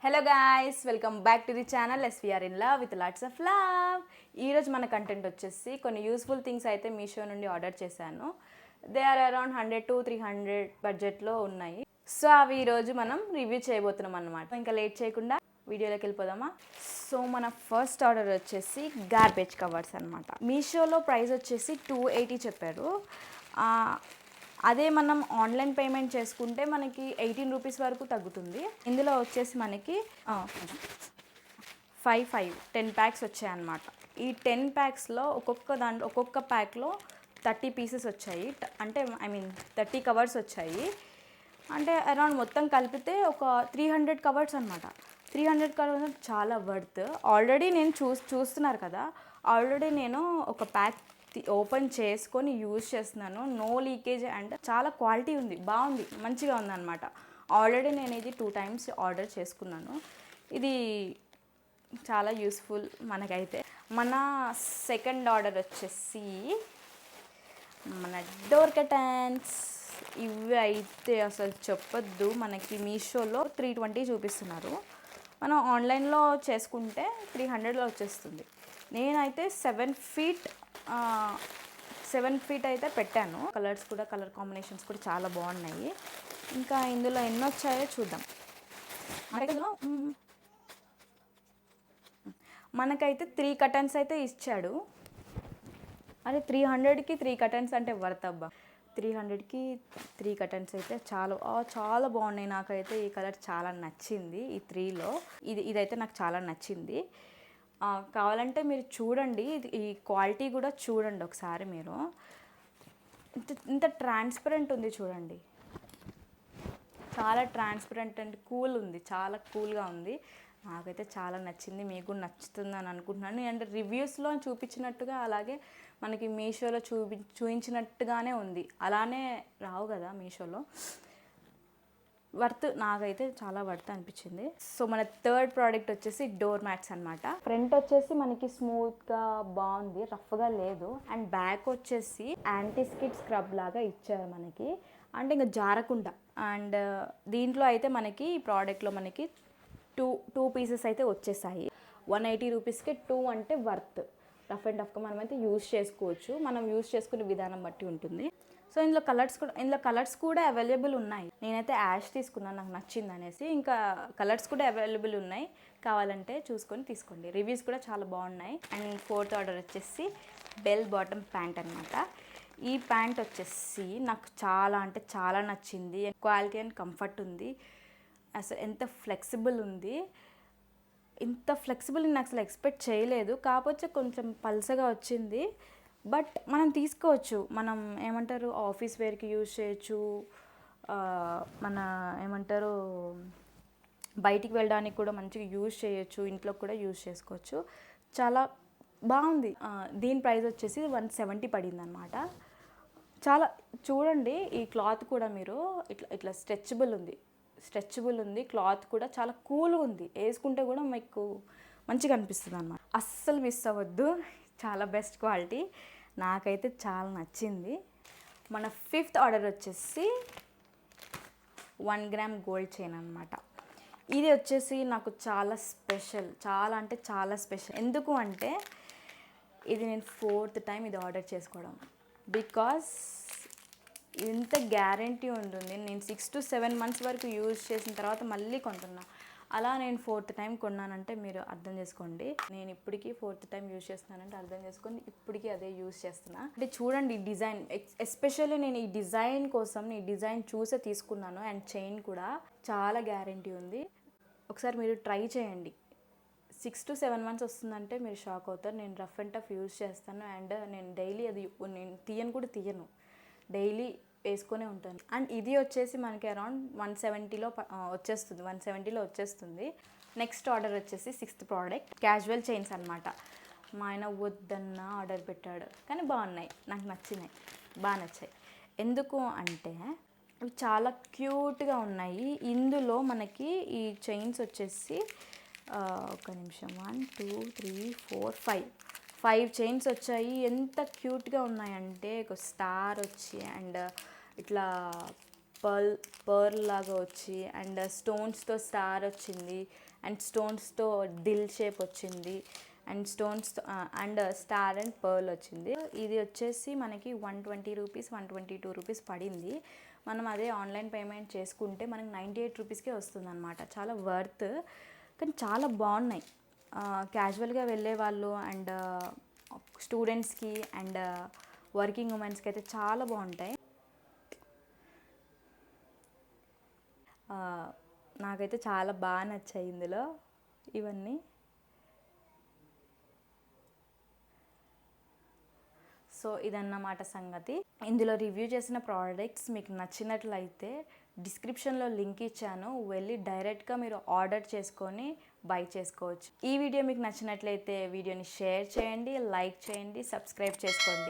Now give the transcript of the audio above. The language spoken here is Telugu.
Hello guys, welcome back to the channel SVR in love with lots of love. ఈరోజు మన కంటెంట్ వచ్చేసి కొన్ని యూస్ఫుల్ థింగ్స్ అయితే మీషో నుండి ఆర్డర్ చేశాను. దే ఆర్ అరౌండ్ 100 to 300 బడ్జెట్లో ఉన్నాయి. సో అవి ఈరోజు మనం రివ్యూ చేయబోతున్నాం అన్నమాట. ఇంకా లేట్ చేయకుండా వీడియోలోకి వెళ్ళిపోదామా. సో మన ఫస్ట్ ఆర్డర్ వచ్చేసి గార్బేజ్ కవర్స్ అనమాట. మీషోలో ప్రైస్ వచ్చేసి 280 చెప్పారు. అదే మనం ఆన్లైన్ పేమెంట్ చేసుకుంటే మనకి 18 రూపీస్ వరకు తగ్గుతుంది. ఇందులో వచ్చేసి మనకి 10 ప్యాక్స్ వచ్చాయన్నమాట. ఈ 10 ప్యాక్స్లో ఒక్కొక్క ప్యాక్లో 30 పీసెస్ వచ్చాయి. అంటే 30 కవర్స్ వచ్చాయి. అంటే అరౌండ్ మొత్తం కలిపితే ఒక 300 కవర్స్ అనమాట. 300 కవర్స్ చాలా వర్త్. ఆల్రెడీ నేను చూస్తున్నారు కదా, ఆల్రెడీ నేను ఒక ప్యాక్ ఓపెన్ చేసుకొని యూజ్ చేస్తున్నాను. నో లీకేజ్ అండ్ చాలా క్వాలిటీ ఉంది, బాగుంది, మంచిగా ఉందన్నమాట. ఆల్రెడీ నేను ఇది 2 times ఆర్డర్ చేసుకున్నాను. ఇది చాలా యూస్ఫుల్ మనకైతే. మన సెకండ్ ఆర్డర్ వచ్చేసి మన డోర్ కర్టన్స్. ఇవి అయితే అసలు చెప్పొద్దు, మనకి మీషోలో 320 చూపిస్తున్నారు. మనం ఆన్లైన్లో చేసుకుంటే 300లో వచ్చేస్తుంది. నేనైతే 7 feet అయితే పెట్టాను. కలర్ కాంబినేషన్స్ కూడా చాలా బాగున్నాయి. ఇంకా ఇందులో ఎన్ని వచ్చాయో చూద్దాం. మనకైతే 3 కర్టన్స్ అయితే ఇచ్చాడు. అదే 300కి 3 కర్టన్స్ అంటే వర్త్ అబ్బా. 300కి 3 కర్టన్స్ అయితే చాలా బాగున్నాయి. నాకైతే ఈ కలర్ చాలా నచ్చింది. ఈ 3లో ఇదైతే నాకు చాలా నచ్చింది. కావాలంటే మీరు చూడండి, ఈ క్వాలిటీ కూడా చూడండి ఒకసారి మీరు. ఇంత ట్రాన్స్పరెంట్ ఉంది చూడండి, చాలా ట్రాన్స్పరెంట్ అండ్ కూల్ ఉంది, చాలా కూల్గా ఉంది. నాకైతే చాలా నచ్చింది, మీకు కూడా నచ్చుతుందని అనుకుంటున్నాను. అండ్ రివ్యూస్లో చూపించినట్టుగా అలాగే మనకి మీషోలో చూపించినట్టుగానే ఉంది. అలానే రావు కదా మీషోలో. వర్త్, నాకైతే చాలా వర్త్ అనిపించింది. సో మన థర్డ్ ప్రోడక్ట్ వచ్చేసి డోర్ మ్యాట్స్ అనమాట. ఫ్రంట్ వచ్చేసి మనకి స్మూత్గా బాగుంది, రఫ్గా లేదు. అండ్ బ్యాక్ వచ్చేసి యాంటీ స్కిడ్ స్క్రబ్ లాగా ఇచ్చారు మనకి, అంటే ఇంకా జారకుండా. అండ్ దీంట్లో అయితే మనకి ఈ ప్రోడక్ట్లో మనకి టూ పీసెస్ అయితే వచ్చేసాయి. 180 రూపీస్కి 2 అంటే వర్త్. రఫ్ అండ్ టఫ్గా మనం అయితే యూజ్ చేసుకోవచ్చు, మనం యూజ్ చేసుకునే విధానం బట్టి ఉంటుంది. సో ఇందులో కలర్స్ కూడా అవైలబుల్ ఉన్నాయి. నేనైతే యాష్ తీసుకున్నాను, నాకు నచ్చింది అనేసి. ఇంకా కలర్స్ కూడా అవైలబుల్ ఉన్నాయి, కావాలంటే చూసుకొని తీసుకోండి. రివ్యూస్ కూడా చాలా బాగున్నాయి. అండ్ ఫోర్త్ ఆర్డర్ వచ్చేసి బెల్ బాటమ్ ప్యాంట్ అనమాట. ఈ ప్యాంట్ వచ్చేసి నాకు చాలా అంటే చాలా నచ్చింది. క్వాలిటీ అండ్ కంఫర్ట్ ఉంది. అసలు ఎంత ఫ్లెక్సిబుల్ ఉంది, ఇంత ఫ్లెక్సిబుల్ నేను అసలు ఎక్స్పెక్ట్ చేయలేదు. కాకపోతే కొంచెం పల్సగా వచ్చింది, బట్ మనం తీసుకోవచ్చు. మనం ఏమంటారు, ఆఫీస్ వేర్కి యూజ్ చేయొచ్చు, మన ఏమంటారు బయటికి వెళ్ళడానికి కూడా మంచిగా యూజ్ చేయొచ్చు, ఇంట్లో కూడా యూజ్ చేసుకోవచ్చు. చాలా బాగుంది. దీని ప్రైస్ వచ్చేసి 170 పడింది అనమాట. చాలా చూడండి, ఈ క్లాత్ కూడా మీరు ఇట్లా స్ట్రెచబుల్ ఉంది. క్లాత్ కూడా చాలా కూల్గా ఉంది, వేసుకుంటే కూడా మీకు మంచిగా అనిపిస్తుంది అన్నమాట. అస్సలు మిస్ అవ్వద్దు, చాలా బెస్ట్ క్వాలిటీ, నాకైతే చాలా నచ్చింది. మన ఫిఫ్త్ ఆర్డర్ వచ్చేసి 1 గ్రామ్ గోల్డ్ చైన్ అనమాట. ఇది వచ్చేసి నాకు చాలా స్పెషల్, చాలా అంటే చాలా స్పెషల్. ఎందుకు అంటే ఇది నేను 4th time ఇది ఆర్డర్ చేసుకోవడం. బికాస్ ఇంత గ్యారంటీ ఉంటుంది. నేను 6 to 7 months వరకు యూజ్ చేసిన తర్వాత మళ్ళీ కొంటున్నా. అలా నేను 4th time కొన్నానంటే మీరు అర్థం చేసుకోండి. నేను ఇప్పటికీ 4th time యూజ్ చేస్తున్నానంటే అర్థం చేసుకోండి, ఇప్పటికీ అదే యూజ్ చేస్తున్నా. అంటే చూడండి డిజైన్, ఎస్పెషల్లీ నేను ఈ డిజైన్ కోసం ఈ డిజైన్ చూసే తీసుకున్నాను. అండ్ చైన్ కూడా చాలా గ్యారంటీ ఉంది. ఒకసారి మీరు ట్రై చేయండి. 6 to 7 months వస్తుందంటే మీరు షాక్ అవుతారు. నేను రఫ్ అండ్ టఫ్ యూజ్ చేస్తాను. అండ్ నేను డైలీ అది నేను తీయను, డైలీ వేసుకొనే ఉంటాను. అండ్ ఇది వచ్చేసి మనకి అరౌండ్ 170లో వచ్చేస్తుంది. నెక్స్ట్ ఆర్డర్ వచ్చేసి 6th ప్రోడక్ట్ క్యాజువల్ చైన్స్ అనమాట. మా ఆయన వద్దన్న ఆర్డర్ పెట్టాడు, కానీ బాగున్నాయి, నాకు బాగా నచ్చాయి. ఎందుకు అంటే ఇవి చాలా క్యూట్గా ఉన్నాయి. ఇందులో మనకి ఈ చైన్స్ వచ్చేసి ఒక నిమిషం 1 2 3 4 5 చైన్స్ వచ్చాయి. ఎంత క్యూట్గా ఉన్నాయంటే ఒక స్టార్ వచ్చి అండ్ ఇట్లా పర్ల్ పర్ల్ లాగా వచ్చి అండ్ స్టోన్స్తో స్టార్ వచ్చింది అండ్ స్టోన్స్తో దిల్ షేప్ వచ్చింది and stones and star and pearl వచ్చింది. ఇది వచ్చేసి మనకి 120 రూపీస్ 122 రూపీస్ పడింది. మనం అదే ఆన్లైన్ పేమెంట్ చేసుకుంటే మనకి 98 రూపీస్కే వస్తుంది అనమాట. చాలా వర్త్, కానీ చాలా బాగున్నాయి. క్యాజువల్గా వెళ్ళే వాళ్ళు అండ్ స్టూడెంట్స్కి అండ్ వర్కింగ్ ఉమెన్స్కి అయితే చాలా బాగుంటాయి. నాకైతే చాలా బాగా నచ్చాయి ఇందులో ఇవన్నీ. సో ఇదన్నమాట సంగతి. ఇందులో రివ్యూ చేసిన ప్రోడక్ట్స్ మీకు నచ్చినట్లయితే డిస్క్రిప్షన్లో లింక్ ఇచ్చాను, వెళ్ళి డైరెక్ట్గా మీరు ఆర్డర్ చేసుకొని బై చేసుకోవచ్చు. ఈ వీడియో మీకు నచ్చినట్లయితే వీడియోని షేర్ చేయండి, లైక్ చేయండి, సబ్స్క్రైబ్ చేసుకోండి.